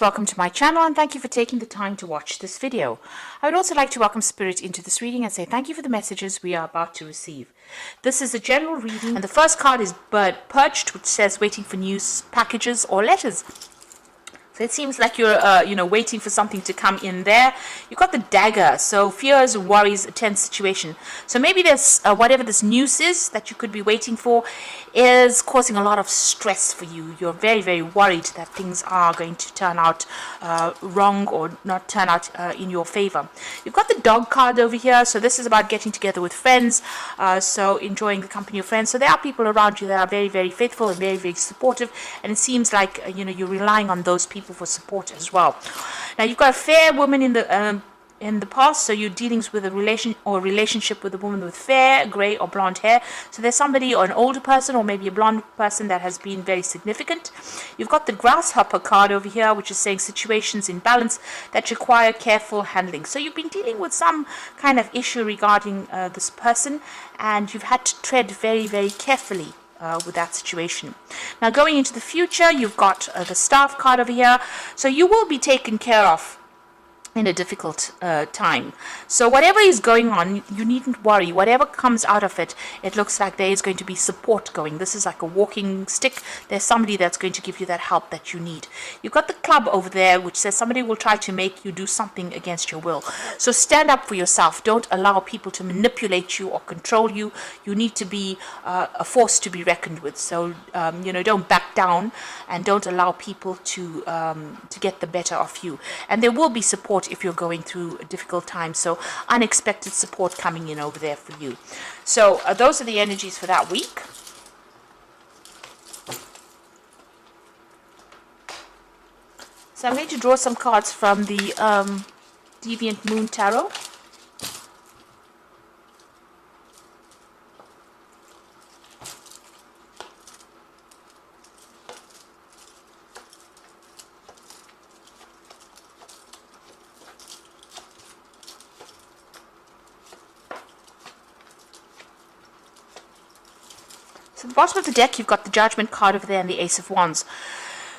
Welcome to my channel and thank you for taking the time to watch this video. I would also like to welcome Spirit into this reading and say thank you for the messages we are about to receive. This is a general reading and the first card is Bird Perched, which says waiting for news, packages or letters. So it seems like you're, waiting for something to come in there. You've got the Dagger, so fears, worries, a tense situation. So maybe there's whatever this news is that you could be waiting for is causing a lot of stress for you. You're very, very worried that things are going to turn out wrong or not turn out in your favor. You've got the Dog card over here, so this is about getting together with friends, so enjoying the company of friends. So there are people around you that are very, very faithful and very, very supportive, and it seems like you're relying on those people for support as well. Now you've got a fair woman in the past, so you're dealing with a relationship with a woman with fair, grey or blonde hair. So there's somebody or an older person or maybe a blonde person that has been very significant. You've got the Grasshopper card over here, which is saying situations in balance that require careful handling. So you've been dealing with some kind of issue regarding this person, and you've had to tread very, very carefully with that situation. Now going into the future, you've got the Staff card over here, so you will be taken care of in a difficult time. So whatever is going on, you needn't worry. Whatever comes out of it, it looks like there is going to be support going. This is like a walking stick. There's somebody that's going to give you that help that you need. You've got the Club over there, which says somebody will try to make you do something against your will. So stand up for yourself. Don't allow people to manipulate you or control you. You need to be a force to be reckoned with. So don't back down and don't allow people to get the better of you. And there will be support if you're going through a difficult time, so unexpected support coming in over there for you. So those are the energies for that week. So I'm going to draw some cards from the Deviant Moon Tarot. So at the bottom of the deck, you've got the Judgment card over there and the Ace of Wands.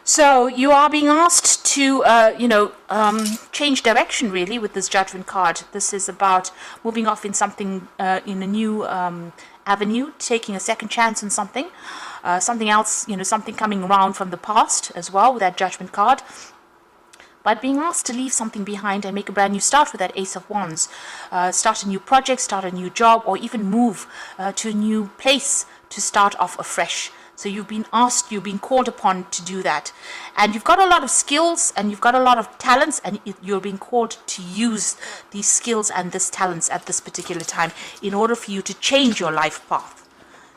So you are being asked to, change direction really with this Judgment card. This is about moving off in something, in a new avenue, taking a second chance on something, something else, something coming around from the past as well with that Judgment card. But being asked to leave something behind and make a brand new start with that Ace of Wands. Start a new project, start a new job, or even move to a new place to start off afresh. So you've been asked, you've been called upon to do that. And you've got a lot of skills and you've got a lot of talents, and you're being called to use these skills and these talents at this particular time in order for you to change your life path.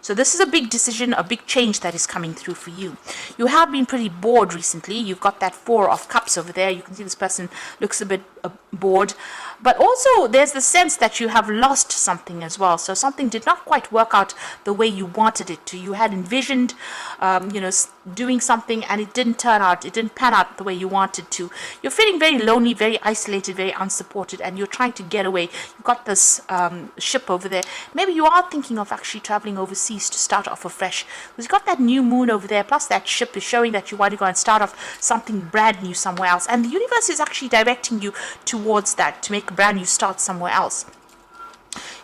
So this is a big decision, a big change that is coming through for you. You have been pretty bored recently. You've got that Four of Cups over there. You can see this person looks a bit bored. But also there's the sense that you have lost something as well. So something did not quite work out the way you wanted it to. You had envisioned, doing something and it didn't pan out the way you wanted to. You're feeling very lonely, very isolated, very unsupported, and you're trying to get away. You've got this ship over there. Maybe you are thinking of actually traveling overseas to start off afresh. Because you've got that new moon over there, plus that ship is showing that you want to go and start off something brand new somewhere else. And the universe is actually directing you towards that, to make a brand new start somewhere else.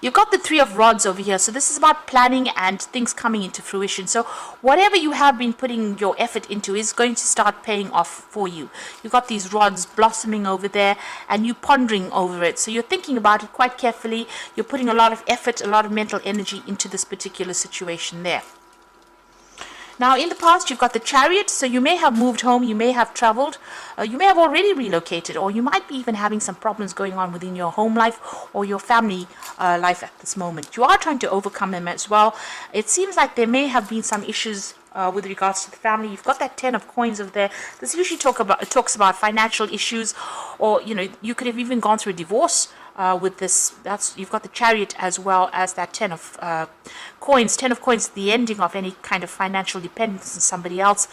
You've got the Three of Rods over here, so this is about planning and things coming into fruition. So whatever you have been putting your effort into is going to start paying off for you. You've got these rods blossoming over there and you pondering over it. So you're thinking about it quite carefully. You're putting a lot of effort, a lot of mental energy into this particular situation there. Now, in the past, you've got the Chariot, so you may have moved home, you may have traveled, you may have already relocated, or you might be even having some problems going on within your home life or your family life at this moment. You are trying to overcome them as well. It seems like there may have been some issues with regards to the family. You've got that Ten of Coins over there. This usually talks about financial issues, or you could have even gone through a divorce with this. You've got the Chariot as well as that Ten of Coins. Ten of Coins, the ending of any kind of financial dependence on somebody else.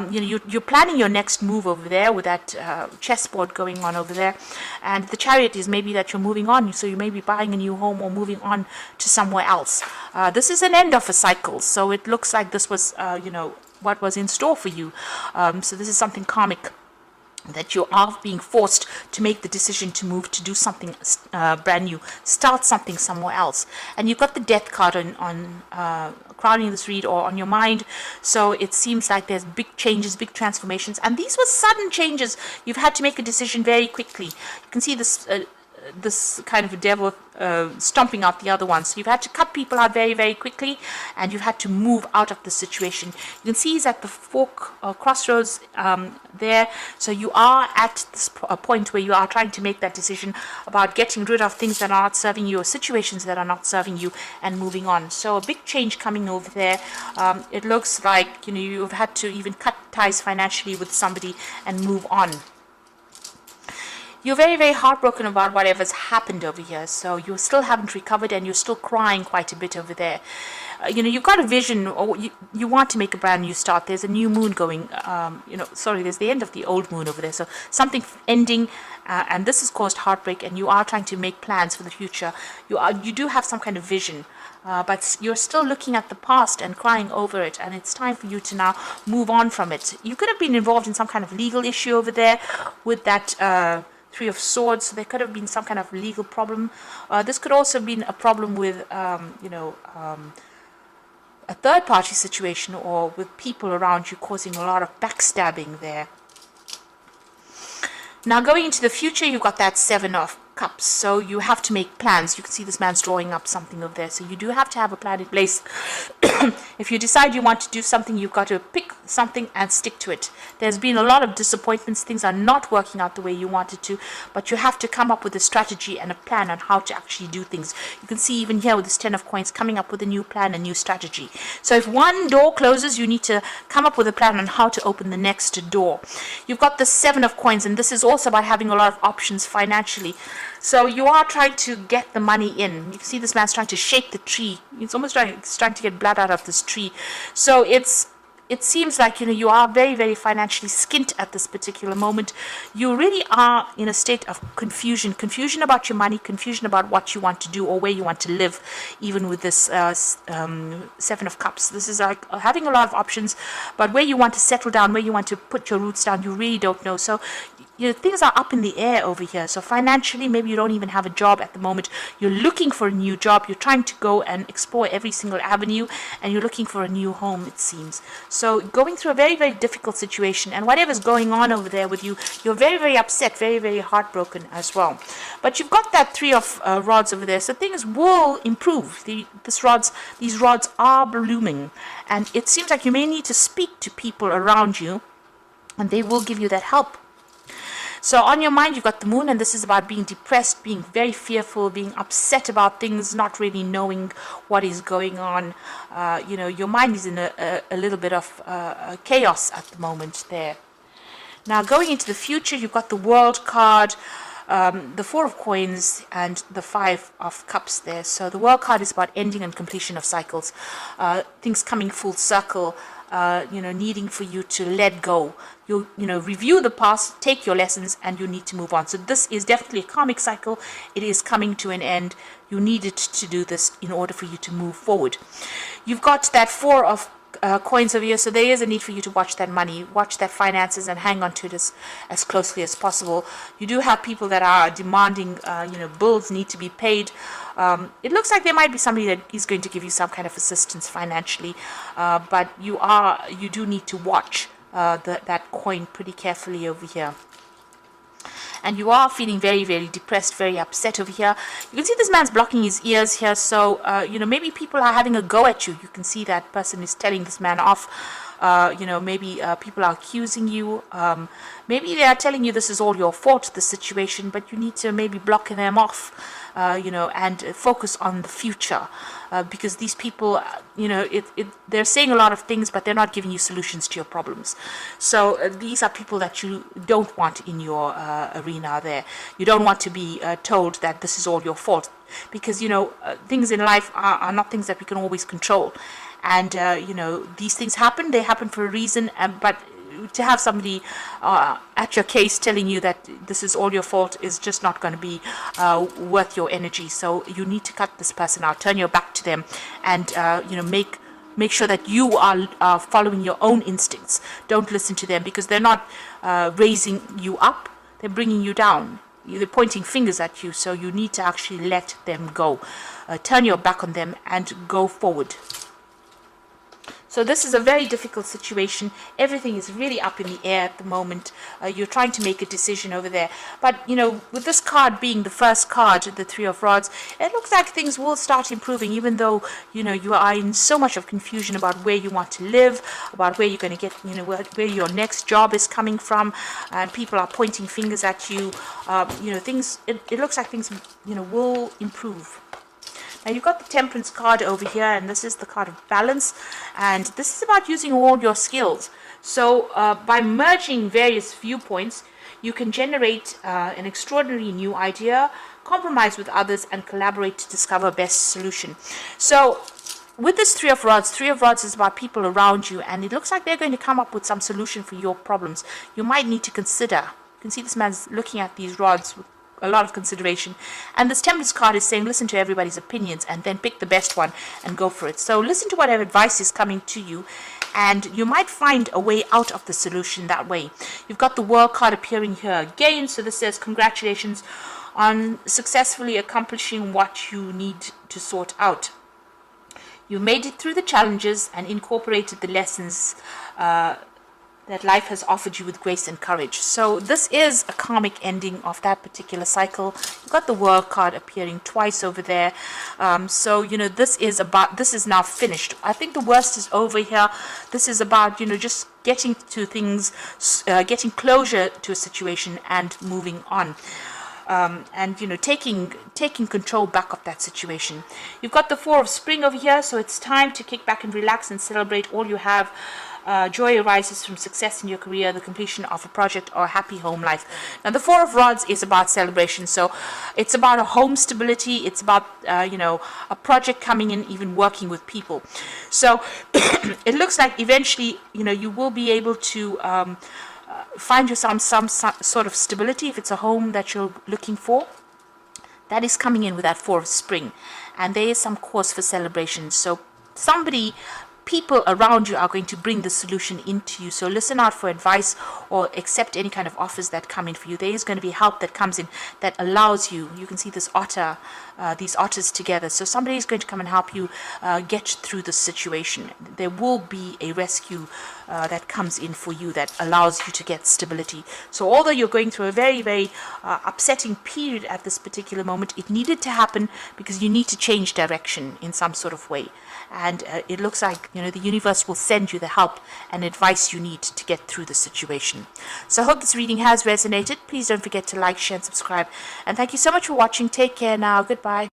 You're planning your next move over there with that chessboard going on over there, and the Chariot is maybe that you're moving on. So you may be buying a new home or moving on to somewhere else. This is an end of a cycle, so it looks like this was what was in store for you. So this is something karmic that you are being forced to make the decision to move, to do something brand new, start something somewhere else. And you've got the death card on crowning this read, or on your mind. So it seems like there's big changes, big transformations, and these were sudden changes. You've had to make a decision very quickly. You can see this kind of a devil stomping out the other one. So you've had to cut people out very, very quickly, and you've had to move out of the situation. You can see he's at the fork or crossroads there. So you are at this point where you are trying to make that decision about getting rid of things that are not serving you, or situations that are not serving you, and moving on. So a big change coming over there. It looks like, you know, you've had to even cut ties financially with somebody and move on. You're very, very heartbroken about whatever's happened over here. So you still haven't recovered, and you're still crying quite a bit over there. You know, you've got a vision, or you want to make a brand new start. There's a new moon going, there's the end of the old moon over there. So something ending, and this has caused heartbreak, and you are trying to make plans for the future. You do have some kind of vision. But you're still looking at the past and crying over it, and it's time for you to now move on from it. You could have been involved in some kind of legal issue over there with that Three of Swords. So there could have been some kind of legal problem. This could also have been a problem with, a third-party situation, or with people around you causing a lot of backstabbing there. Now, going into the future, you've got that Seven of Cups. So you have to make plans. You can see this man's drawing up something over there. So you do have to have a plan in place. If you decide you want to do something, you've got to pick something and stick to it. There's been a lot of disappointments. Things are not working out the way you wanted to, but you have to come up with a strategy and a plan on how to actually do things. You can see even here with this 10 of Coins, coming up with a new plan, a new strategy. So if one door closes, you need to come up with a plan on how to open the next door. You've got the 7 of Coins, and this is also about having a lot of options financially. So you are trying to get the money in. You can see this man's trying to shake the tree. It's almost trying to get blood out of this tree. So it seems like, you are very, very financially skint at this particular moment. You really are in a state of confusion about your money, confusion about what you want to do or where you want to live, even with this 7 of Cups. This is like having a lot of options, but where you want to settle down, where you want to put your roots down, you really don't know. So things are up in the air over here. So financially, maybe you don't even have a job at the moment. You're looking for a new job. You're trying to go and explore every single avenue, and you're looking for a new home, it seems. So going through a very, very difficult situation, and whatever's going on over there with you, you're very, very upset, very, very heartbroken as well. But you've got that 3 of rods over there, so things will improve. These rods are blooming, and it seems like you may need to speak to people around you, and they will give you that help. So on your mind, you've got the Moon, and this is about being depressed, being very fearful, being upset about things, not really knowing what is going on. Your mind is in a little bit of chaos at the moment there. Now, going into the future, you've got the World card, the 4 of Coins, and the 5 of Cups there. So the World card is about ending and completion of cycles, things coming full circle. Needing for you to let go. You review the past, take your lessons, and you need to move on. So this is definitely a karmic cycle. It is coming to an end. You needed to do this in order for you to move forward. You've got that 4 of Coins over here, so there is a need for you to watch that money, watch that finances, and hang on to it as closely as possible. You do have people that are demanding, bills need to be paid. It looks like there might be somebody that is going to give you some kind of assistance financially, but you do need to watch that coin pretty carefully over here. And you are feeling very, very depressed, very upset over here. You can see this man's blocking his ears here. So, maybe people are having a go at you. You can see that person is telling this man off. Maybe people are accusing you. Maybe they are telling you this is all your fault, the situation, but you need to maybe block them off, and focus on the future. Because these people, they're saying a lot of things, but they're not giving you solutions to your problems. So these are people that you don't want in your arena there. You don't want to be told that this is all your fault, because, things in life are not things that we can always control. And, these things happen, they happen for a reason, but to have somebody at your case telling you that this is all your fault is just not going to be worth your energy. So you need to cut this person out, turn your back to them, and make make sure that you are following your own instincts. Don't listen to them, because they're not raising you up, they're bringing you down. They're pointing fingers at you, so you need to actually let them go. Turn your back on them and go forward. So this is a very difficult situation. Everything is really up in the air at the moment. You're trying to make a decision over there. But, you know, with this card being the first card, the Three of Rods, it looks like things will start improving, even though, you know, you are in so much of confusion about where you want to live, about where you're going to get, you know, where your next job is coming from, and people are pointing fingers at you. You know, things, it looks like things, you know, will improve. Now you've got the Temperance card over here, and this is the card of balance, and this is about using all your skills. So by merging various viewpoints, you can generate an extraordinary new idea, compromise with others, and collaborate to discover best solution. So with this Three of Rods is about people around you, and it looks like they're going to come up with some solution for your problems. You might need to consider. You can see this man's looking at these rods with a lot of consideration, and this Temperance card is saying listen to everybody's opinions and then pick the best one and go for it. So listen to whatever advice is coming to you, and you might find a way out of the solution that way. You've got the World card appearing here again, so this says congratulations on successfully accomplishing what you need to sort out. You made it through the challenges and incorporated the lessons that life has offered you with grace and courage. So this is a karmic ending of that particular cycle. You've got the World card appearing twice over there. So, you know, this is now finished. I think the worst is over here. This is about, you know, just getting to things, getting closure to a situation and moving on. And, you know, taking control back of that situation. You've got the Four of Spring over here, so it's time to kick back and relax and celebrate all you have. Joy arises from success in your career, the completion of a project, or a happy home life. Now, the Four of Rods is about celebration, so it's about a home stability. It's about, you know, a project coming in, even working with people. So it looks like eventually, you know, you will be able to find yourself some sort of stability if it's a home that you're looking for. That is coming in with that Four of Spring, and there is some cause for celebration. So people around you are going to bring the solution into you. So listen out for advice or accept any kind of offers that come in for you. There is going to be help that comes in that allows you. You can see this otter, these otters together. So somebody is going to come and help you get through the situation. There will be a rescue that comes in for you that allows you to get stability. So although you're going through a very, very upsetting period at this particular moment, it needed to happen because you need to change direction in some sort of way. And it looks like, you know, the universe will send you the help and advice you need to get through the situation. So I hope this reading has resonated. Please don't forget to like, share, and subscribe. And thank you so much for watching. Take care now. Goodbye.